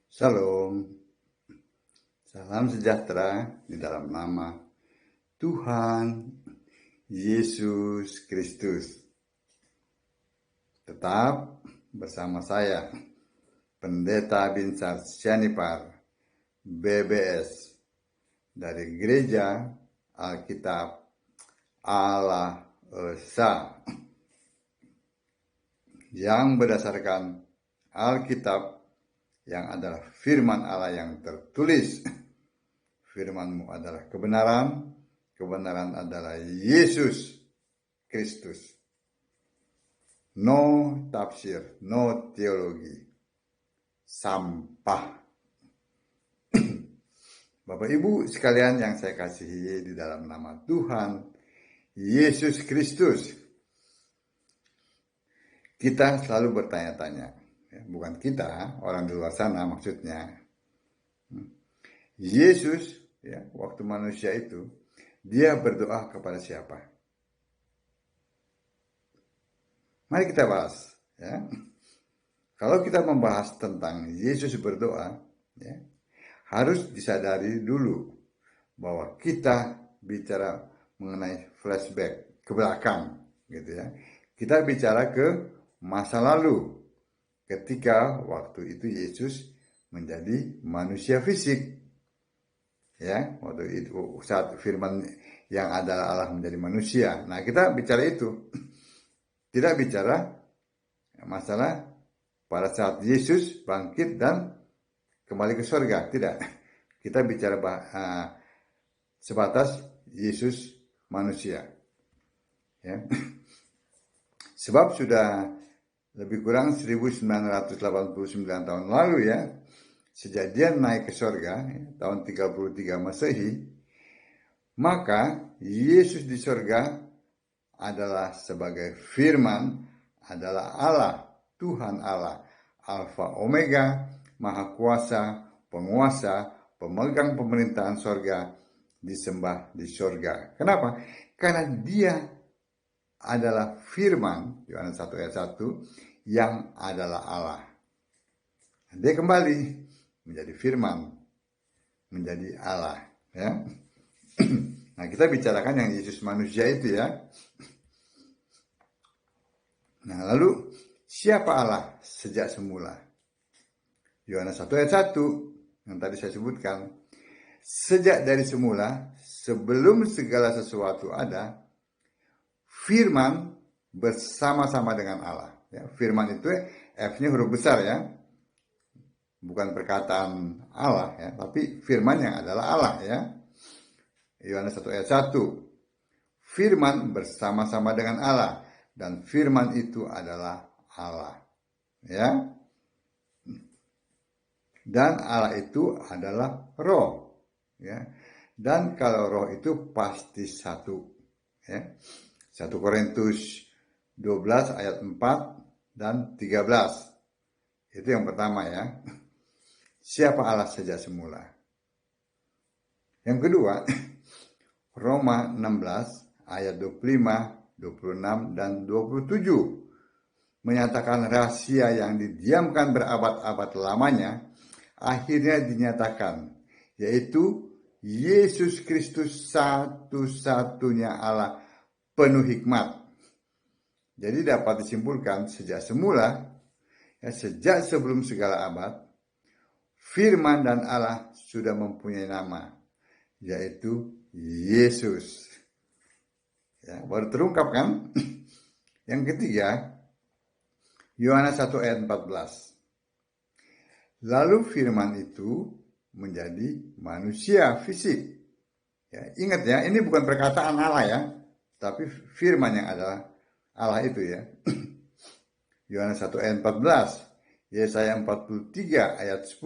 Shalom, salam sejahtera di dalam nama Tuhan Yesus Kristus. Tetap bersama saya, Pendeta Binsar Sianipar, BBS, dari Gereja Alkitab Allah Esa, yang berdasarkan Alkitab yang adalah firman Allah yang tertulis. Firman-Mu adalah kebenaran, kebenaran adalah Yesus Kristus. No tafsir, no teologi. Sampah. Bapak Ibu sekalian yang saya kasihi di dalam nama Tuhan Yesus Kristus. Kita selalu bertanya-tanya. Bukan kita, orang di luar sana maksudnya. Yesus, waktu manusia itu, dia berdoa kepada siapa? Mari kita bahas. Kalau kita membahas tentang Yesus berdoa, harus disadari dulu bahwa kita bicara mengenai flashback ke belakang, gitu ya. Kita bicara ke masa lalu, ketika waktu itu Yesus menjadi manusia fisik. Waktu itu saat firman yang adalah Allah menjadi manusia. Nah, kita bicara itu. Tidak bicara masalah pada saat Yesus bangkit dan kembali ke surga. Tidak. Kita bicara sebatas Yesus manusia. Sebab sudah lebih kurang 1989 tahun lalu sejak dia naik ke surga tahun 33 Masehi, maka Yesus di surga adalah sebagai firman, adalah Allah, Tuhan Allah, Alfa Omega, Maha Kuasa, Penguasa, pemegang pemerintahan surga, disembah di surga. Kenapa? Karena dia adalah firman, Yohanes 1 ayat 1, yang adalah Allah. Dia kembali menjadi firman, menjadi Allah. Nah, kita bicarakan yang Yesus manusia itu Nah, lalu siapa Allah sejak semula? Yohanes 1 ayat 1 yang tadi saya sebutkan. Sejak dari semula, sebelum segala sesuatu ada, firman bersama-sama dengan Allah. Firman itu F-nya huruf besar bukan perkataan Allah tapi firman yang adalah Allah Yohanes 1 ayat 1. Firman bersama-sama dengan Allah, dan firman itu adalah Allah. Dan Allah itu adalah roh. Dan kalau roh itu pasti satu. 1 Korintus 12 ayat 4 dan 13. Itu yang pertama Siapa Allah sejak semula? Yang kedua, Roma 16 ayat 25, 26 dan 27 menyatakan rahasia yang didiamkan berabad-abad lamanya akhirnya dinyatakan, yaitu Yesus Kristus satu-satunya Allah penuh hikmat. Jadi dapat disimpulkan sejak semula, sejak sebelum segala abad, firman dan Allah sudah mempunyai nama, yaitu Yesus. Baru terungkap kan? Yang ketiga, Yohanes 1 ayat 14. Lalu firman itu menjadi manusia fisik. Ingat ini bukan perkataan Allah tapi firman yang adalah Allah itu Yohanes 1 ayat 14. Yesaya 43 ayat 10.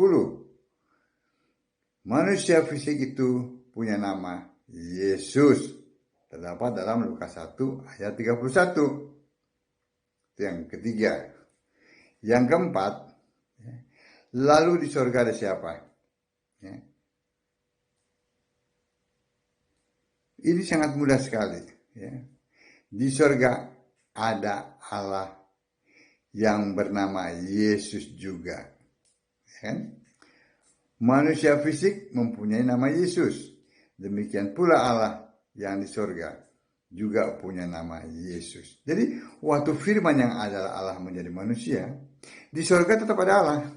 Manusia fisik itu punya nama Yesus. Terdapat dalam Lukas 1 ayat 31. Itu yang ketiga. Yang keempat, lalu di surga ada siapa? Ini sangat mudah sekali. Di surga ada Allah yang bernama Yesus juga. Manusia fisik mempunyai nama Yesus. Demikian pula Allah yang di sorga juga punya nama Yesus. Jadi waktu firman yang adalah Allah menjadi manusia, di sorga tetap ada Allah.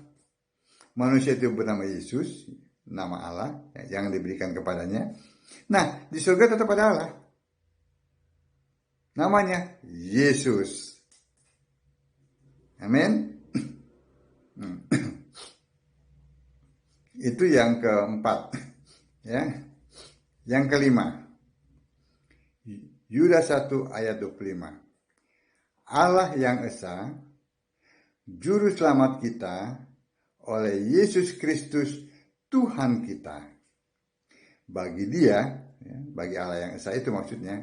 Manusia itu bernama Yesus, nama Allah yang diberikan kepadanya. Nah, di sorga tetap ada Allah. Namanya Yesus. Amin. Itu yang keempat. Ya. Yang kelima. Yudas 1 ayat 25. Allah yang esa, juru selamat kita oleh Yesus Kristus Tuhan kita. Bagi dia, ya, bagi Allah yang esa itu maksudnya,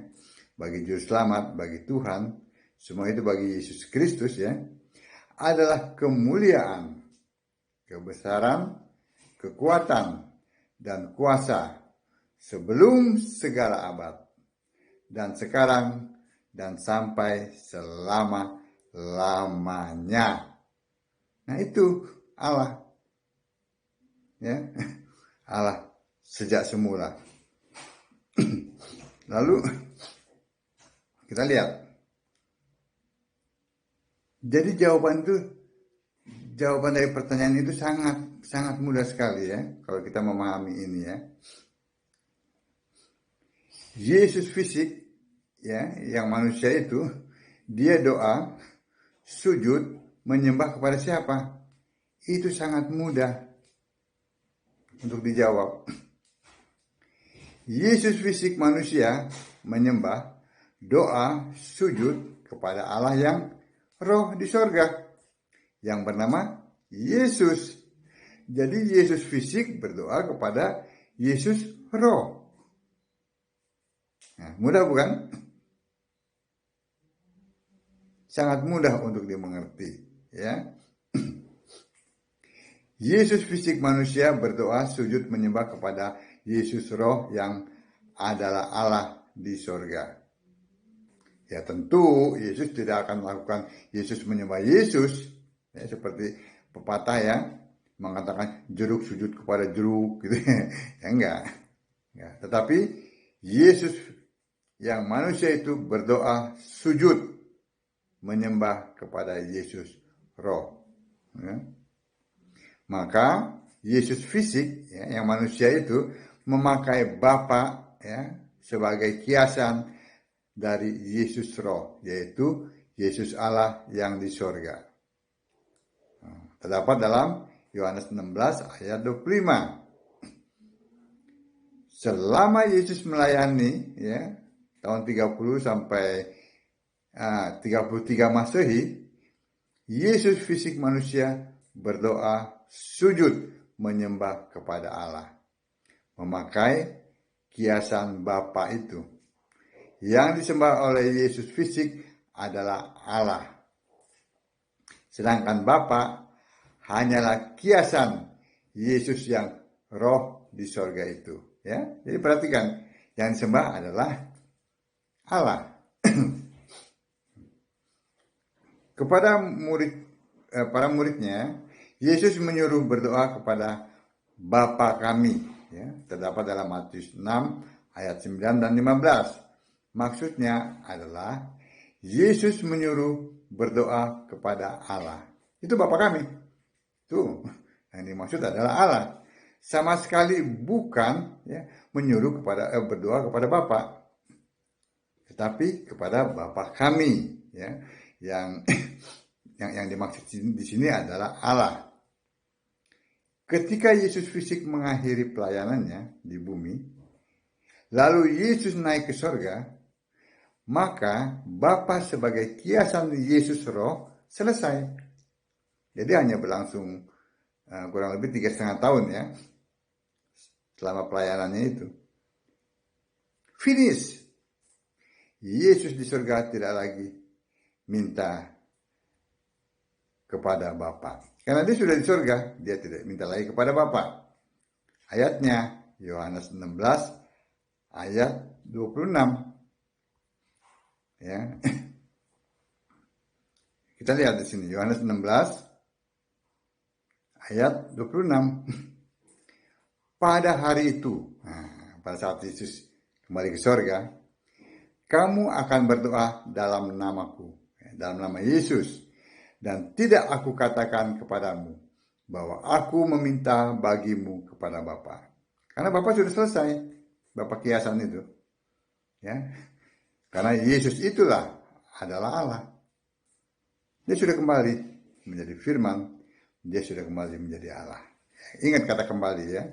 bagi juru selamat, bagi Tuhan, semua itu bagi Yesus Kristus ya, adalah kemuliaan, kebesaran, kekuatan, dan kuasa sebelum segala abad, dan sekarang, dan sampai selama-lamanya. Nah itu Allah. Ya, Allah sejak semula. Lalu kita lihat. Jadi jawaban dari pertanyaan itu sangat mudah sekali ya, kalau kita memahami ini ya. Yesus fisik ya, yang manusia itu, dia doa, sujud, menyembah kepada siapa? Itu sangat mudah untuk dijawab. Yesus fisik manusia menyembah, doa, sujud kepada Allah yang roh di sorga, yang bernama Yesus. Jadi Yesus fisik berdoa kepada Yesus roh. Nah, mudah bukan? Sangat mudah untuk dimengerti, ya. Yesus fisik manusia berdoa, sujud, menyembah kepada Yesus roh yang adalah Allah di sorga. Ya tentu Yesus tidak akan melakukan Yesus menyembah Yesus, ya, seperti pepatah ya, mengatakan jeruk sujud kepada jeruk gitu ya, enggak. Ya, tetapi Yesus yang manusia itu berdoa, sujud, menyembah kepada Yesus roh. Ya. Maka Yesus fisik ya, yang manusia itu memakai Bapa ya, sebagai kiasan dari Yesus roh, yaitu Yesus Allah yang di sorga. Terdapat dalam Yohanes 16 ayat 25. Selama Yesus melayani ya, tahun 30 sampai 33 Masehi, Yesus fisik manusia berdoa, sujud, menyembah kepada Allah, memakai kiasan Bapa itu. Yang disembah oleh Yesus fisik adalah Allah. Sedangkan Bapa hanyalah kiasan Yesus yang roh di sorga itu. Ya, jadi perhatikan, yang disembah adalah Allah. Kepada para muridnya, Yesus menyuruh berdoa kepada Bapa kami. Ya, terdapat dalam Matius 6 ayat 9 dan 15. Maksudnya adalah Yesus menyuruh berdoa kepada Allah. Itu Bapa kami. Tuh, yang dimaksud adalah Allah. Sama sekali bukan ya, menyuruh berdoa kepada Bapa, tetapi kepada Bapa kami. Ya, yang dimaksud di sini adalah Allah. Ketika Yesus fisik mengakhiri pelayanannya di bumi, lalu Yesus naik ke sorga, maka Bapa sebagai kiasan Yesus roh selesai. Jadi hanya berlangsung kurang lebih 3,5 tahun ya, selama pelayanannya itu. Finish. Yesus di surga tidak lagi minta kepada Bapa. Karena dia sudah di surga, dia tidak minta lagi kepada Bapa. Ayatnya Yohanes 16 ayat 26. Ya. Kita lihat di sini Yohanes 16 ayat 26. pada hari itu, nah, pada saat Yesus kembali ke sorga, kamu akan berdoa dalam namaku, dalam nama Yesus, dan tidak aku katakan kepadamu bahwa aku meminta bagimu kepada Bapa. Karena Bapa sudah selesai, Bapa kiasan itu. Ya, karena Yesus itulah adalah Allah. Dia sudah kembali menjadi firman, dia sudah kembali menjadi Allah. Ingat kata kembali ya.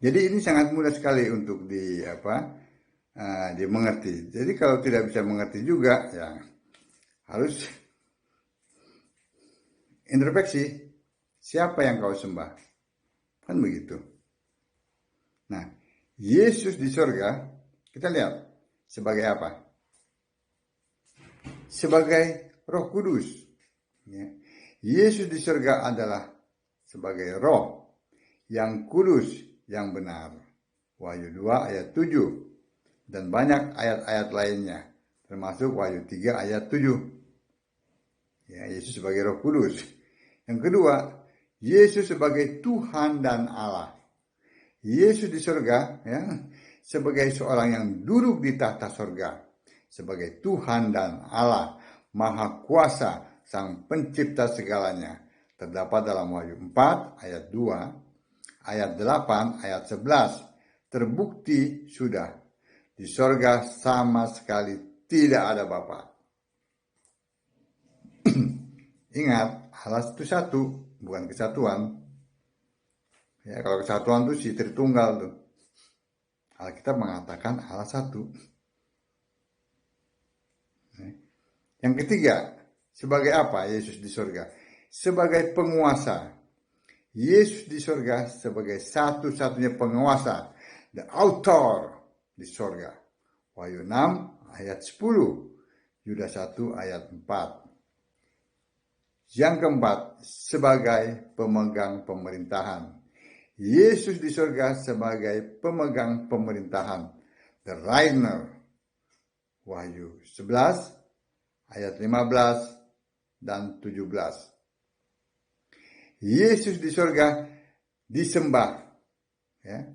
Jadi ini sangat mudah sekali untuk dimengerti. Jadi kalau tidak bisa mengerti juga, ya harus introspeksi. Siapa yang kau sembah? Kan begitu. Nah, Yesus di sorga, kita lihat sebagai apa? Sebagai Roh Kudus. Ya. Yesus di sorga adalah sebagai Roh yang kudus, yang benar. Wahyu 2 ayat 7. Dan banyak ayat-ayat lainnya. Termasuk Wahyu 3 ayat 7. Ya, Yesus sebagai Roh Kudus. Yang kedua, Yesus sebagai Tuhan dan Allah. Yesus di surga ya, sebagai seorang yang duduk di tahta surga. Sebagai Tuhan dan Allah. Maha kuasa, sang pencipta segalanya. Terdapat dalam Wahyu 4 ayat 2. Ayat 8, ayat 11, terbukti sudah di sorga sama sekali tidak ada Bapa. Ingat, Allah itu satu, bukan kesatuan. Ya, kalau kesatuan itu si Tritunggal tuh. Alkitab mengatakan Allah satu. Yang ketiga, sebagai apa Yesus di sorga? Sebagai penguasa. Yesus di sorga sebagai satu-satunya penguasa, the author di sorga. Wahyu 6 ayat 10, Yudas 1 ayat 4. Yang keempat, sebagai pemegang pemerintahan. Yesus di sorga sebagai pemegang pemerintahan, the reigner. Wahyu 11 ayat 15 dan 17. Yesus di sorga disembah. Ya.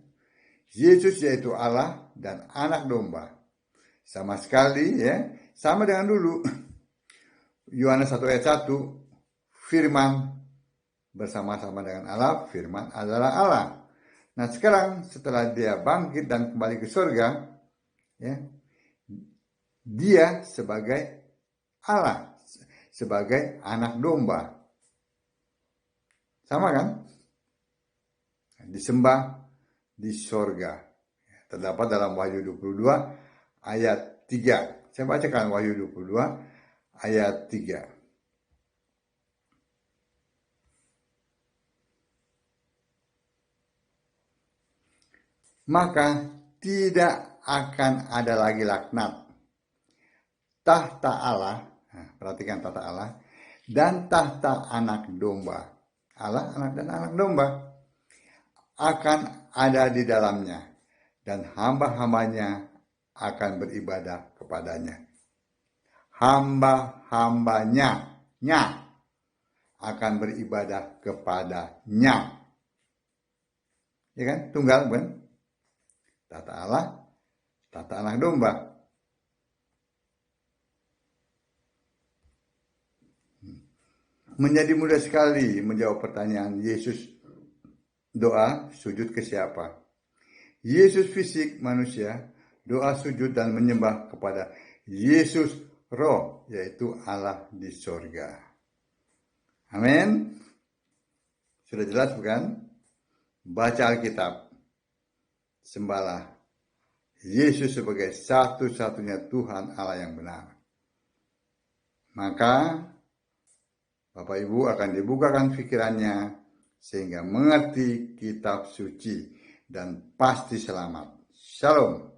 Yesus yaitu Allah dan anak domba. Sama sekali ya, sama dengan dulu. Yohanes 1 ayat 1, firman bersama-sama dengan Allah, firman adalah Allah. Nah sekarang setelah dia bangkit dan kembali ke sorga, ya, dia sebagai Allah, sebagai anak domba. Sama kan? Disembah di sorga. Terdapat dalam Wahyu 22 ayat 3. Saya bacakan Wahyu 22 ayat 3. Maka tidak akan ada lagi laknat. Tahta Allah, nah, perhatikan tahta Allah, dan tahta anak domba. Allah, anak dan anak domba akan ada di dalamnya, dan hamba-hambanya akan beribadah kepadanya. Hamba-hambanya akan beribadah kepadanya. Ya kan? Tunggal bukan? Tata Allah, tata anak domba. Menjadi mudah sekali menjawab pertanyaan Yesus doa sujud ke siapa. Yesus fisik manusia doa sujud dan menyembah kepada Yesus roh, yaitu Allah di sorga. Amin. Sudah jelas bukan? Baca Alkitab. Sembahlah Yesus sebagai satu-satunya Tuhan Allah yang benar. Maka Bapak Ibu akan dibukakan pikirannya sehingga mengerti kitab suci dan pasti selamat. Shalom.